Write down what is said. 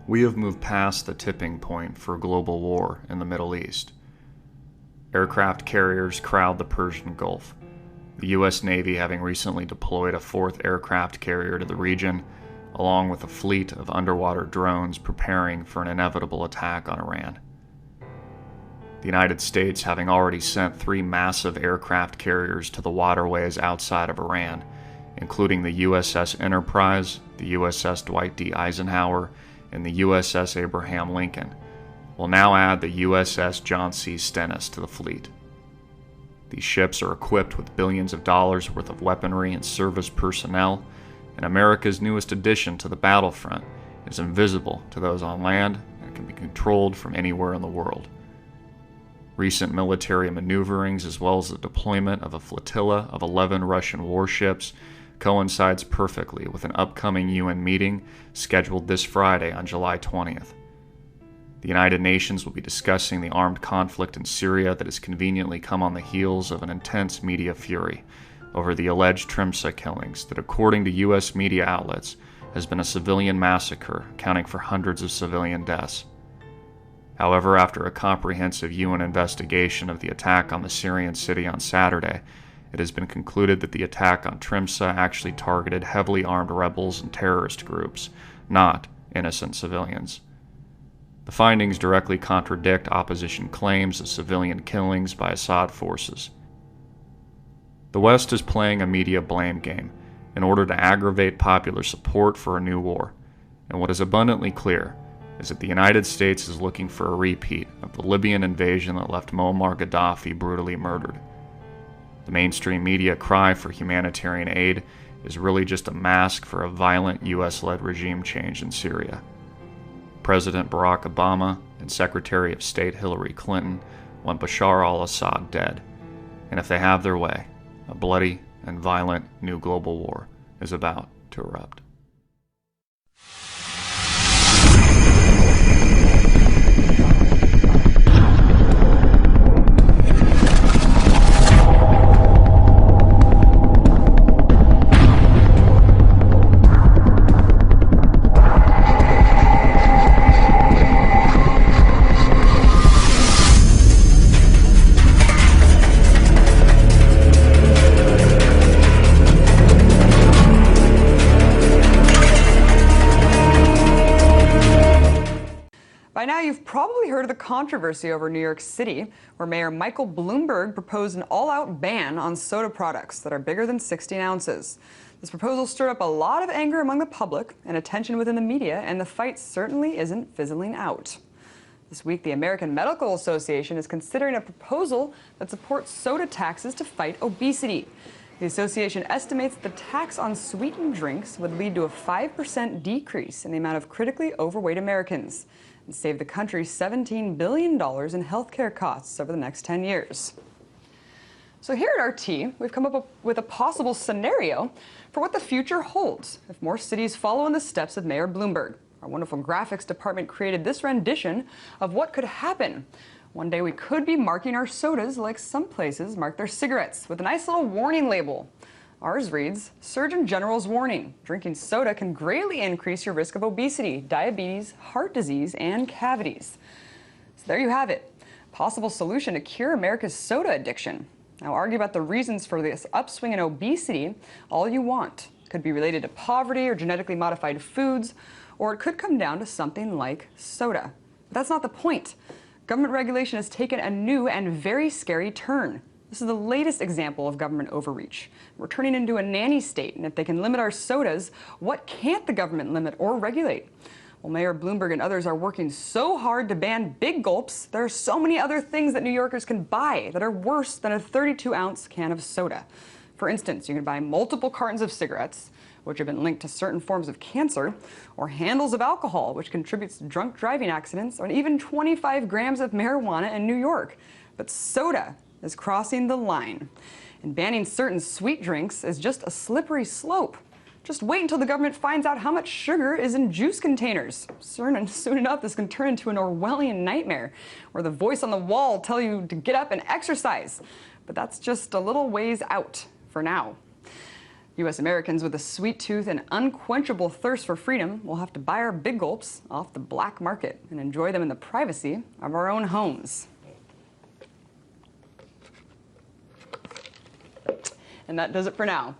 We have moved past the tipping point for global war in the Middle East. Aircraft carriers crowd the Persian Gulf, the U.S. Navy having recently deployed a fourth aircraft carrier to the region, along with a fleet of underwater drones preparing for an inevitable attack on Iran. The United States having already sent 3 massive aircraft carriers to the waterways outside of Iran, including the USS Enterprise, the USS Dwight D. Eisenhower, and the USS Abraham Lincoln, will now add the USS John C. Stennis to the fleet. These ships are equipped with billions of dollars worth of weaponry and service personnel, and America's newest addition to the battlefront is invisible to those on land and can be controlled from anywhere in the world. Recent military maneuverings, as well as the deployment of a flotilla of 11 Russian warships, coincides perfectly with an upcoming UN meeting scheduled this Friday on July 20th. The United Nations will be discussing the armed conflict in Syria that has conveniently come on the heels of an intense media fury over the alleged Trimsa killings that, according to U.S. media outlets, has been a civilian massacre accounting for hundreds of civilian deaths. However, after a comprehensive UN investigation of the attack on the Syrian city on Saturday, it has been concluded that the attack on Trimsa actually targeted heavily armed rebels and terrorist groups, not innocent civilians. The findings directly contradict opposition claims of civilian killings by Assad forces. The West is playing a media blame game in order to aggravate popular support for a new war, and what is abundantly clear is that the United States is looking for a repeat of the Libyan invasion that left Muammar Gaddafi brutally murdered. The mainstream media cry for humanitarian aid is really just a mask for a violent U.S.-led regime change in Syria. President Barack Obama and Secretary of State Hillary Clinton want Bashar al-Assad dead, and if they have their way, a bloody and violent new global war is about to erupt. By now, you've probably heard of the controversy over New York City, where Mayor Michael Bloomberg proposed an all-out ban on soda products that are bigger than 16 ounces. This proposal stirred up a lot of anger among the public and attention within the media, and the fight certainly isn't fizzling out. This week, the American Medical Association is considering a proposal that supports soda taxes to fight obesity. The association estimates that the tax on sweetened drinks would lead to a 5% decrease in the amount of critically overweight Americans and save the country $17 billion in healthcare costs over the next 10 years. So here at RT, we've come up with a possible scenario for what the future holds if more cities follow in the steps of Mayor Bloomberg. Our wonderful graphics department created this rendition of what could happen. One day we could be marking our sodas like some places mark their cigarettes, with a nice little warning label. Ours reads, Surgeon General's warning, drinking soda can greatly increase your risk of obesity, diabetes, heart disease, and cavities. So there you have it, possible solution to cure America's soda addiction. Now argue about the reasons for this upswing in obesity all you want. It could be related to poverty or genetically modified foods, or it could come down to something like soda. But that's not the point. Government regulation has taken a new and very scary turn. This is the latest example of government overreach. We're turning into a nanny state, and if they can limit our sodas, what can't the government limit or regulate? Well, Mayor Bloomberg and others are working so hard to ban big gulps, there are so many other things that New Yorkers can buy that are worse than a 32-ounce can of soda. For instance, you can buy multiple cartons of cigarettes, which have been linked to certain forms of cancer, or handles of alcohol, which contributes to drunk driving accidents, or even 25 grams of marijuana in New York. But soda is crossing the line. And banning certain sweet drinks is just a slippery slope. Just wait until the government finds out how much sugar is in juice containers. Soon enough, this can turn into an Orwellian nightmare, where the voice on the wall tells you to get up and exercise. But that's just a little ways out for now. U.S. Americans with a sweet tooth and unquenchable thirst for freedom will have to buy our big gulps off the black market and enjoy them in the privacy of our own homes. And that does it for now.